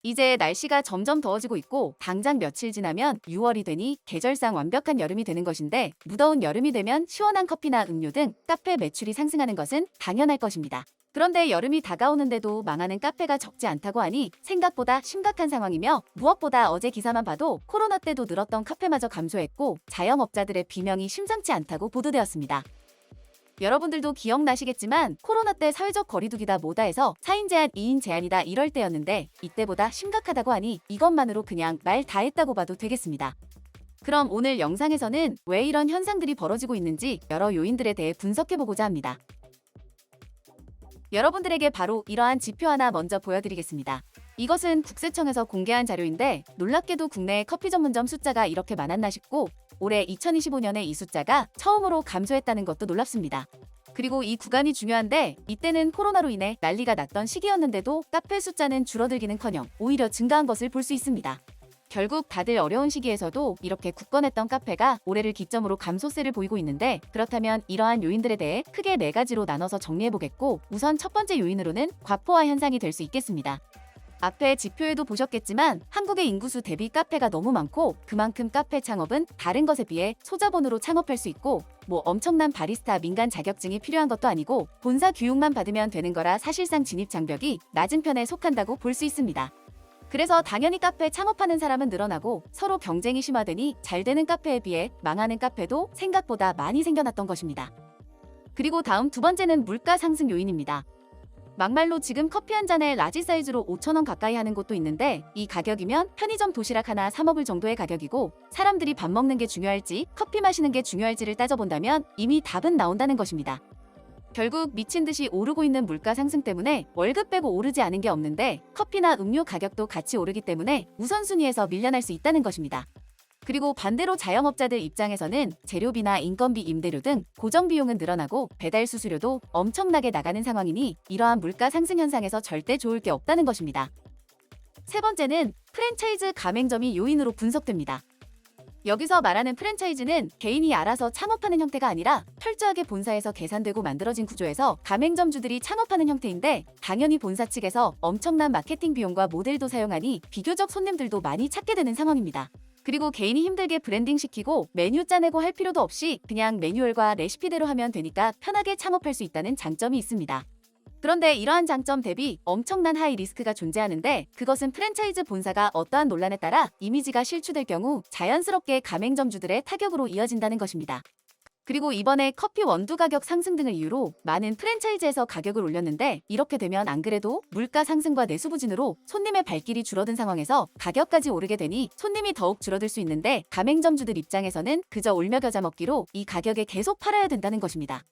이제 날씨가 점점 더워지고 있고 당장 며칠 지나면 6월이 되니 계절상 완벽한 여름이 되는 것인데 무더운 여름이 되면 시원한 커피나 음료 등 카페 매출이 상승하는 것은 당연할 것입니다. 그런데 여름이 다가오는데도 망하는 카페가 적지 않다고 하니 생각보다 심각한 상황이며 무엇보다 어제 기사만 봐도 코로나 때도 늘었던 카페마저 감소했고 자영업자들의 비명이 심상치 않다고 보도되었습니다. 여러분들도 기억나시겠지만 코로나 때 사회적 거리두기다 뭐다 해서 4인 제한 2인 제한이다 이럴 때였는데 이때보다 심각하다고 하니 이것만으로 그냥 말 다 했다고 봐도 되겠습니다. 그럼 오늘 영상에서는 왜 이런 현상들이 벌어지고 있는지 여러 요인들에 대해 분석해보고자 합니다. 여러분들에게 바로 이러한 지표 하나 먼저 보여드리겠습니다. 이것은 국세청에서 공개한 자료인데 놀랍게도 국내 커피 전문점 숫자가 이렇게 많았나 싶고 올해 2025년에 이 숫자가 처음으로 감소했다는 것도 놀랍습니다. 그리고 이 구간이 중요한데 이때는 코로나로 인해 난리가 났던 시기였는데도 카페 숫자는 줄어들기는커녕 오히려 증가한 것을 볼 수 있습니다. 결국 다들 어려운 시기에서도 이렇게 굳건했던 카페가 올해를 기점으로 감소세를 보이고 있는데 그렇다면 이러한 요인들에 대해 크게 4가지로 나눠서 정리해보겠고 우선 첫 번째 요인으로는 과포화 현상이 될 수 있겠습니다. 앞에 지표에도 보셨겠지만 한국의 인구수 대비 카페가 너무 많고 그만큼 카페 창업은 다른 것에 비해 소자본으로 창업할 수 있고 뭐 엄청난 바리스타 민간 자격증이 필요한 것도 아니고 본사 교육만 받으면 되는 거라 사실상 진입 장벽이 낮은 편에 속한다고 볼 수 있습니다. 그래서 당연히 카페 창업하는 사람은 늘어나고 서로 경쟁이 심화되니 잘 되는 카페에 비해 망하는 카페도 생각보다 많이 생겨났던 것입니다. 그리고 다음 두 번째는 물가 상승 요인입니다. 막말로 지금 커피 한 잔에 라지 사이즈로 5,000원 가까이 하는 곳도 있는데 이 가격이면 편의점 도시락 하나 사 먹을 정도의 가격이고 사람들이 밥 먹는 게 중요할지 커피 마시는 게 중요할지를 따져본다면 이미 답은 나온다는 것입니다. 결국 미친 듯이 오르고 있는 물가 상승 때문에 월급 빼고 오르지 않은 게 없는데 커피나 음료 가격도 같이 오르기 때문에 우선순위에서 밀려날 수 있다는 것입니다. 그리고 반대로 자영업자들 입장에서는 재료비나 인건비, 임대료 등 고정 비용은 늘어나고 배달 수수료도 엄청나게 나가는 상황이니 이러한 물가 상승 현상에서 절대 좋을 게 없다는 것입니다. 세 번째는 프랜차이즈 가맹점이 요인으로 분석됩니다. 여기서 말하는 프랜차이즈는 개인이 알아서 창업하는 형태가 아니라 철저하게 본사에서 계산되고 만들어진 구조에서 가맹점주들이 창업하는 형태인데 당연히 본사 측에서 엄청난 마케팅 비용과 모델도 사용하니 비교적 손님들도 많이 찾게 되는 상황입니다. 그리고 개인이 힘들게 브랜딩 시키고 메뉴 짜내고 할 필요도 없이 그냥 매뉴얼과 레시피대로 하면 되니까 편하게 창업할 수 있다는 장점이 있습니다. 그런데 이러한 장점 대비 엄청난 하이 리스크가 존재하는데 그것은 프랜차이즈 본사가 어떠한 논란에 따라 이미지가 실추될 경우 자연스럽게 가맹점주들의 타격으로 이어진다는 것입니다. 그리고 이번에 커피 원두 가격 상승 등을 이유로 많은 프랜차이즈에서 가격을 올렸는데 이렇게 되면 안 그래도 물가 상승과 내수 부진으로 손님의 발길이 줄어든 상황에서 가격까지 오르게 되니 손님이 더욱 줄어들 수 있는데 가맹점주들 입장에서는 그저 울며 겨자 먹기로 이 가격에 계속 팔아야 된다는 것입니다.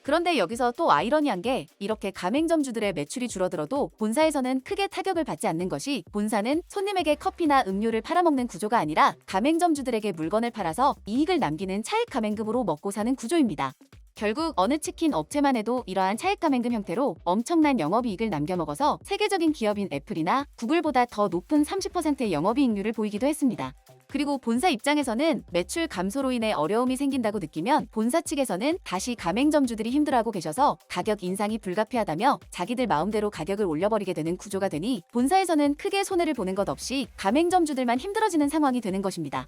그런데 여기서 또 아이러니한 게 이렇게 가맹점주들의 매출이 줄어들어도 본사에서는 크게 타격을 받지 않는 것이 본사는 손님에게 커피나 음료를 팔아먹는 구조가 아니라 가맹점주들에게 물건을 팔아서 이익을 남기는 차액 가맹금으로 먹고 사는 구조입니다. 결국 어느 치킨 업체만 해도 이러한 차액 가맹금 형태로 엄청난 영업이익을 남겨먹어서 세계적인 기업인 애플이나 구글보다 더 높은 30%의 영업이익률을 보이기도 했습니다. 그리고 본사 입장에서는 매출 감소로 인해 어려움이 생긴다고 느끼면 본사 측에서는 다시 가맹점주들이 힘들어하고 계셔서 가격 인상이 불가피하다며 자기들 마음대로 가격을 올려버리게 되는 구조가 되니 본사에서는 크게 손해를 보는 것 없이 가맹점주들만 힘들어지는 상황이 되는 것입니다.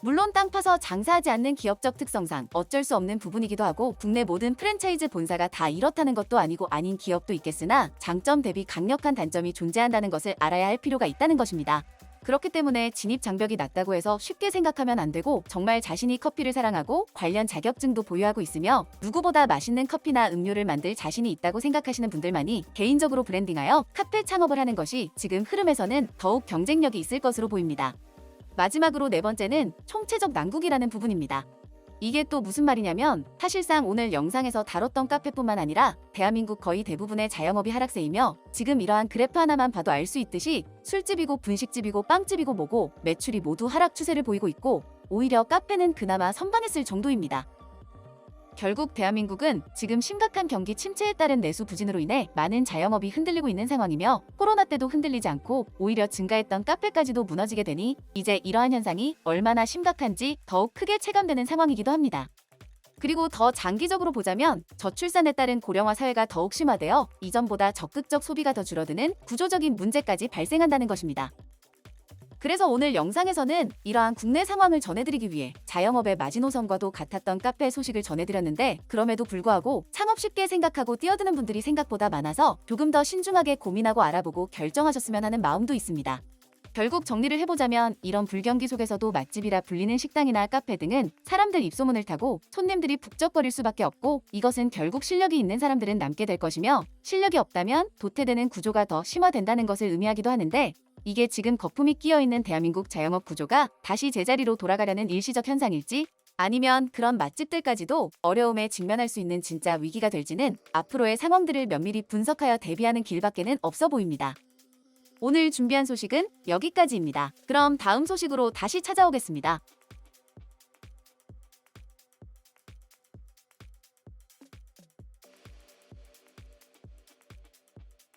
물론 땅 파서 장사하지 않는 기업적 특성상 어쩔 수 없는 부분이기도 하고 국내 모든 프랜차이즈 본사가 다 이렇다는 것도 아니고 아닌 기업도 있겠으나 장점 대비 강력한 단점이 존재한다는 것을 알아야 할 필요가 있다는 것입니다. 그렇기 때문에 진입 장벽이 낮다고 해서 쉽게 생각하면 안 되고 정말 자신이 커피를 사랑하고 관련 자격증도 보유하고 있으며 누구보다 맛있는 커피나 음료를 만들 자신이 있다고 생각하시는 분들만이 개인적으로 브랜딩하여 카페 창업을 하는 것이 지금 흐름에서는 더욱 경쟁력이 있을 것으로 보입니다. 마지막으로 네 번째는 총체적 난국이라는 부분입니다. 이게 또 무슨 말이냐면 사실상 오늘 영상에서 다뤘던 카페뿐만 아니라 대한민국 거의 대부분의 자영업이 하락세이며 지금 이러한 그래프 하나만 봐도 알 수 있듯이 술집이고 분식집이고 빵집이고 뭐고 매출이 모두 하락 추세를 보이고 있고 오히려 카페는 그나마 선방했을 정도입니다. 결국 대한민국은 지금 심각한 경기 침체에 따른 내수 부진으로 인해 많은 자영업이 흔들리고 있는 상황이며 코로나 때도 흔들리지 않고 오히려 증가했던 카페까지도 무너지게 되니 이제 이러한 현상이 얼마나 심각한지 더욱 크게 체감되는 상황이기도 합니다. 그리고 더 장기적으로 보자면 저출산에 따른 고령화 사회가 더욱 심화되어 이전보다 적극적 소비가 더 줄어드는 구조적인 문제까지 발생한다는 것입니다. 그래서 오늘 영상에서는 이러한 국내 상황을 전해드리기 위해 자영업의 마지노선과도 같았던 카페 소식을 전해드렸는데, 그럼에도 불구하고 창업 쉽게 생각하고 뛰어드는 분들이 생각보다 많아서 조금 더 신중하게 고민하고 알아보고 결정하셨으면 하는 마음도 있습니다. 결국 정리를 해보자면 이런 불경기 속에서도 맛집이라 불리는 식당이나 카페 등은 사람들 입소문을 타고 손님들이 북적거릴 수밖에 없고, 이것은 결국 실력이 있는 사람들은 남게 될 것이며 실력이 없다면 도태되는 구조가 더 심화된다는 것을 의미하기도 하는데, 이게 지금 거품이 끼어있는 대한민국 자영업 구조가 다시 제자리로 돌아가려는 일시적 현상일지, 아니면 그런 맛집들까지도 어려움에 직면할 수 있는 진짜 위기가 될지는 앞으로의 상황들을 면밀히 분석하여 대비하는 길밖에는 없어 보입니다. 오늘 준비한 소식은 여기까지입니다. 그럼 다음 소식으로 다시 찾아오겠습니다.